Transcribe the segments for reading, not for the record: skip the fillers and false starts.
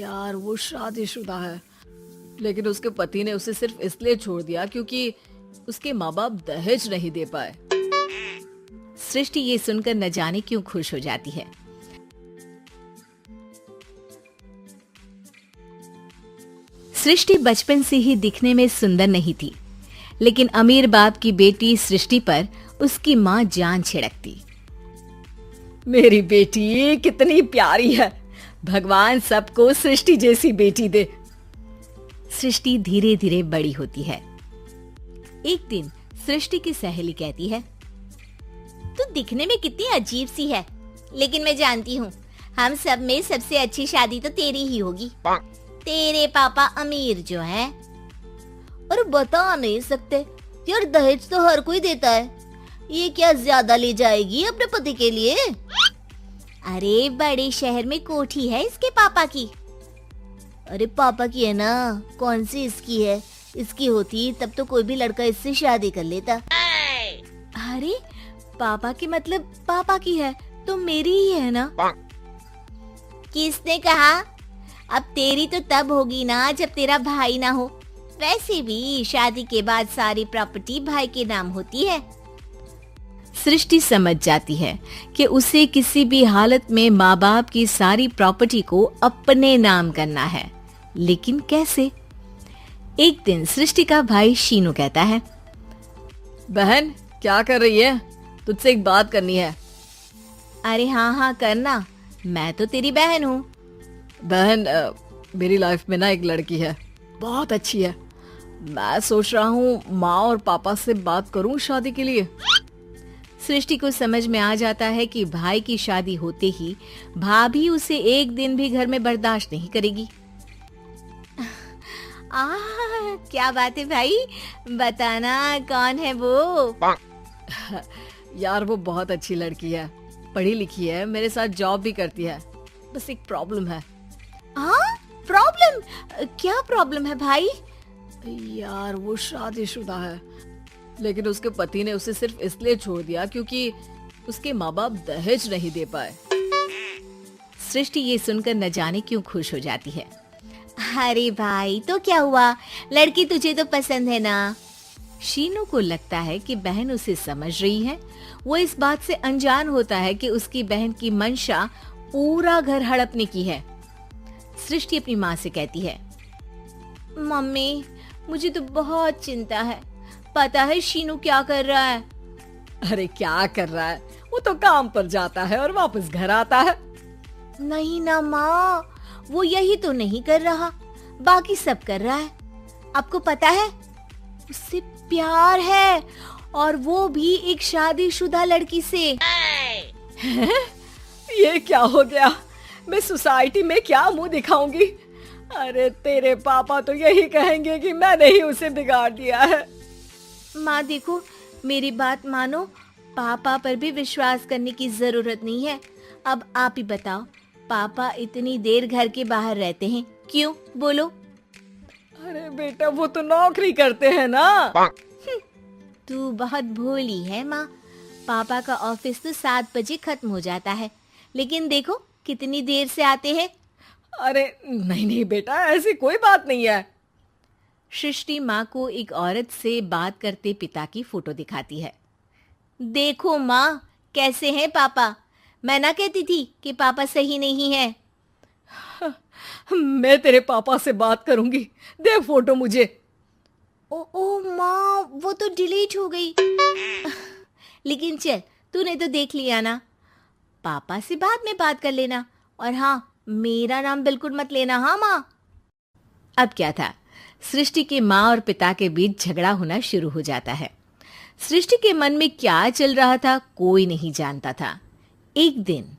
यार वो शादीशुदा है, लेकिन उसके पति ने उसे सिर्फ इसलिए छोड़ दिया क्योंकि उसके माँ बाप दहेज नहीं दे पाए। सृष्टि ये सुनकर न जाने क्यों खुश हो जाती है। सृष्टि बचपन से ही दिखने में सुंदर नहीं थी, लेकिन अमीर बाप की बेटी सृष्टि पर उसकी माँ जान छिड़कती। मेरी बेटी कितनी प्यारी है, भगवान सबको सृष्टि जैसी बेटी दे। सृष्टि धीरे धीरे बड़ी होती है। एक दिन सृष्टि की सहेली कहती है, तू दिखने में कितनी अजीब सी है, लेकिन मैं जानती हूँ हम सब में सबसे अच्छी शादी तो तेरी ही होगी। तेरे पापा अमीर जो हैं। और बता नहीं सकते यार, दहेज तो हर कोई देता है, ये क्या ज्यादा ले जाएगी अपने पति के लिए? अरे बड़े शहर में कोठी है इसके पापा की। अरे पापा की है ना, कौन सी इसकी है? इसकी होती तब तो कोई भी लड़का इससे शादी कर लेता। अरे पापा की मतलब पापा की है तो मेरी ही है ना? किसने कहा? अब तेरी तो तब होगी ना जब तेरा भाई ना हो। वैसे भी शादी के बाद सारी प्रॉपर्टी भाई के नाम होती है। सृष्टि समझ जाती है कि उसे किसी भी हालत में माँ बाप की सारी प्रॉपर्टी को अपने नाम करना है, लेकिन कैसे? एक दिन सृष्टि का भाई शीनू कहता है, बहन क्या कर रही है? तुझसे एक बात करनी है। अरे हाँ हाँ करना, मैं तो तेरी बहन हूँ। बहन मेरी लाइफ में ना एक लड़की है, बहुत अच्छी है। मैं सोच रहा हूँ माँ और पापा से बात करूँ शादी के लिए। सृष्टि को समझ में आ जाता है कि भाई की शादी होते ही भाभी उसे एक दिन भी घर में बर्दाश्त नहीं करेगी। क्या बात है भाई, बताना कौन है वो? यार वो बहुत अच्छी लड़की है, पढ़ी लिखी है, मेरे साथ जॉब भी करती है। बस एक प्रॉब्लम है। हाँ प्रॉब्लम? क्या प्रॉब्लम है भाई? यार वो शादीशुदा है, लेकिन उसके पति ने उसे सिर्फ इसलिए छोड़ दिया क्योंकि उसके माँ बाप दहेज नहीं दे पाए। सृष्टि ये सुनकर न जाने क्यों खुश हो जाती है। अरे भाई तो क्या हुआ, लड़की तुझे तो पसंद है ना? शीनू को लगता है कि बहन उसे समझ रही है। वो इस बात से अनजान होता है कि उसकी बहन की मंशा पूरा घर हड़पने की है। सृष्टि अपनी माँ से कहती है, मम्मी मुझे तो बहुत चिंता है, पता है शीनू क्या कर रहा है? अरे क्या कर रहा है? वो तो काम पर जाता है और वापस घर आता है। नहीं ना माँ, वो यही तो नहीं कर रहा, बाकी सब कर रहा है। आपको पता है उससे प्यार है, और वो भी एक शादीशुदा लड़की से। ये क्या हो गया? मैं सोसाइटी में क्या मुंह दिखाऊंगी? अरे तेरे पापा तो यही कहेंगे कि मैंने ही उसे बिगाड़ दिया है। माँ देखो, मेरी बात मानो, पापा पर भी विश्वास करने की जरूरत नहीं है। अब आप ही बताओ, पापा इतनी देर घर के बाहर रहते हैं क्यों? बोलो। अरे बेटा वो तो नौकरी करते हैं ना। तू बहुत भोली है माँ। पापा का ऑफिस तो 7 बजे खत्म हो जाता है, लेकिन देखो कितनी देर से आते हैं। अरे नहीं नहीं बेटा, ऐसी कोई बात नहीं है। सृष्टि माँ को एक औरत से बात करते पिता की फोटो दिखाती है। देखो माँ कैसे हैं पापा, मैं ना कहती थी कि पापा सही नहीं है। मैं तेरे पापा से बात करूंगी, दे फोटो मुझे। ओ माँ, वो तो डिलीट हो गई। लेकिन चल, तूने तो देख लिया ना। पापा से बाद में बात कर लेना, और हाँ मेरा नाम बिल्कुल मत लेना। हाँ माँ। अब क्या था, सृष्टि के माँ और पिता के बीच झगड़ा होना शुरू हो जाता है। सृष्टि के मन में क्या चल रहा था कोई नहीं जानता था। एक दिन,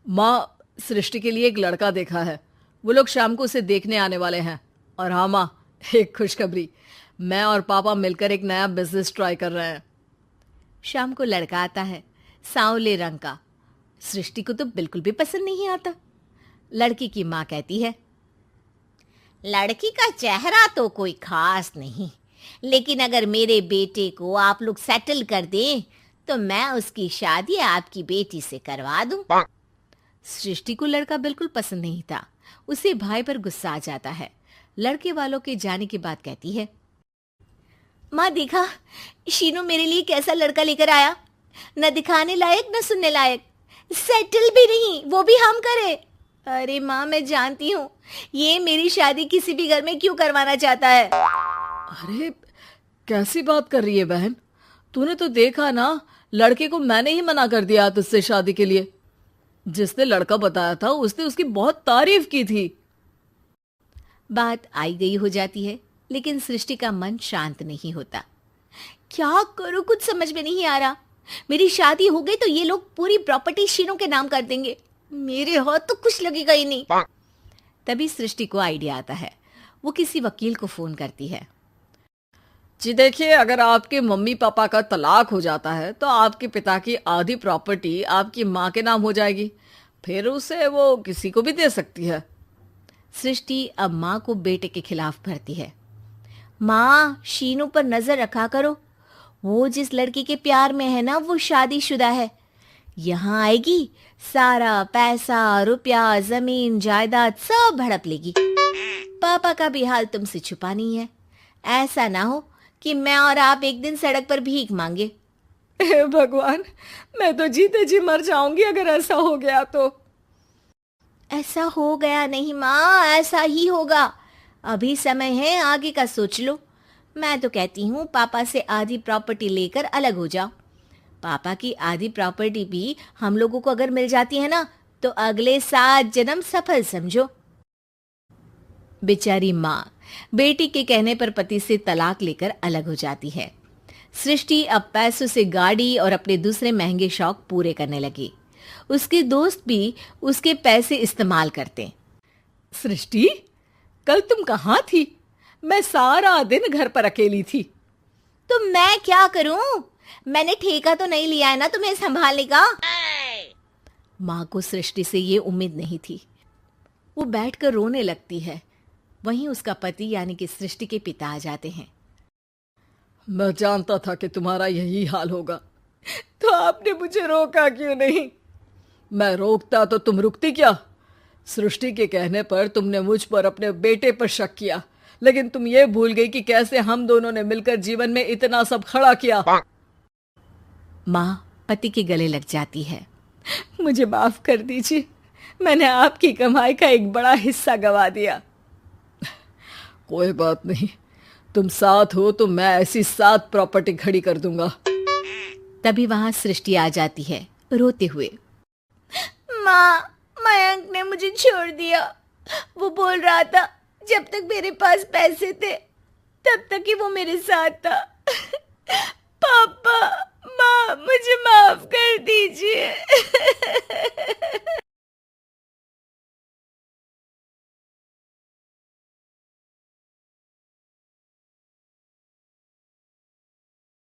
माँ सृष्टि के लिए एक लड़का देखा है, वो लोग शाम को उसे देखने आने वाले हैं। और हाँ माँ, एक खुशखबरी, मैं और पापा मिलकर एक नया बिजनेस ट्राई कर रहे हैं। शाम को लड़का आता है, सांवले रंग का। सृष्टि को तो बिल्कुल भी पसंद नहीं आता। लड़की की माँ कहती है, लड़की का चेहरा तो कोई खास नहीं, लेकिन अगर मेरे बेटे को आप लोग सेटल कर दें तो मैं उसकी शादी आपकी बेटी से करवा दूं। सृष्टि को लड़का बिल्कुल पसंद नहीं था। उसे भाई पर गुस्सा आ जाता है। लड़के वालों के जाने के बाद कहती है, माँ देखा, शीनू मेरे लिए कैसा लड़का लेकर आया, न दिखाने लायक न सुनने लायक, सेटल भी नहीं, वो भी हम करे। अरे माँ मैं जानती हूँ ये मेरी शादी किसी भी घर में क्यों करवाना चाहता है। अरे कैसी बात कर रही है बहन, तूने तो देखा ना, लड़के को मैंने ही मना कर दिया तुझसे शादी के लिए। जिसने लड़का बताया था उसने उसकी बहुत तारीफ की थी। बात आई गई हो जाती है, लेकिन सृष्टि का मन शांत नहीं होता। क्या करूं, कुछ समझ में नहीं आ रहा। मेरी शादी हो गई तो ये लोग पूरी प्रॉपर्टी शीनू के नाम कर देंगे, मेरे हाथ तो कुछ लगेगा ही नहीं। तभी सृष्टि को आइडिया आता है। वो किसी वकील को फोन करती है। जी देखिए, अगर आपके मम्मी पापा का तलाक हो जाता है तो आपके पिता की आधी प्रॉपर्टी आपकी माँ के नाम हो जाएगी, फिर उसे वो किसी को भी दे सकती है। सृष्टि अब माँ को बेटे के खिलाफ भरती है। माँ शीनू पर नजर रखा करो, वो जिस लड़की के प्यार में है ना वो शादीशुदा है। यहाँ आएगी सारा पैसा रुपया जमीन जायदाद सब हड़प लेगी। पापा का भी हाल तुमसे छुपा नहीं है। ऐसा ना हो कि मैं और आप एक दिन सड़क पर भीख मांगे। हे भगवान, मैं तो जीते जी मर जाऊंगी अगर ऐसा हो गया तो। ऐसा हो गया नहीं माँ, ऐसा ही होगा। अभी समय है, आगे का सोच लो। मैं तो कहती हूँ पापा से आधी प्रॉपर्टी लेकर अलग हो जाओ। पापा की आधी प्रॉपर्टी भी हम लोगों को अगर मिल जाती है ना तो अगले 7 जन्म सफल समझो। बेचारी माँ बेटी के कहने पर पति से तलाक लेकर अलग हो जाती है। सृष्टि अब पैसों से गाड़ी और अपने दूसरे महंगे शौक पूरे करने लगी। उसके दोस्त भी उसके पैसे इस्तेमाल करते। सृष्टि, कल तुम कहाँ थी? मैं सारा दिन घर पर अकेली थी। तो मैं क्या करूं? मैंने ठेका तो नहीं लिया है ना तुम्हें संभालने का। माँ को सृष्टि से ये उम्मीद नहीं थी। वो बैठकर रोने लगती है। वहीं उसका पति यानी कि सृष्टि के पिता आ जाते हैं। मैं जानता था कि तुम्हारा यही हाल होगा, तो आपने मुझे रोका क्यों नहीं? मैं रोकता तो तुम रुकती क्या? सृष्टि के कहने पर तुमने मुझ पर अपने बेटे पर शक किया, लेकिन तुम ये भूल गई कि कैसे हम दोनों ने मिलकर जीवन में इतना सब खड़ा किया। माँ पति के गले लग जाती है। मुझे माफ कर दीजिए, मैंने आपकी कमाई का एक बड़ा हिस्सा गवा दिया। कोई बात नहीं, तुम साथ हो तो मैं ऐसी 7 प्रॉपर्टी खड़ी कर दूंगा। तभी वहां सृष्टि आ जाती है रोते हुए। माँ, मयंक ने मुझे छोड़ दिया। वो बोल रहा था जब तक मेरे पास पैसे थे तब तक ही वो मेरे साथ था। पापा, माँ, मुझे माफ कर दीजिए।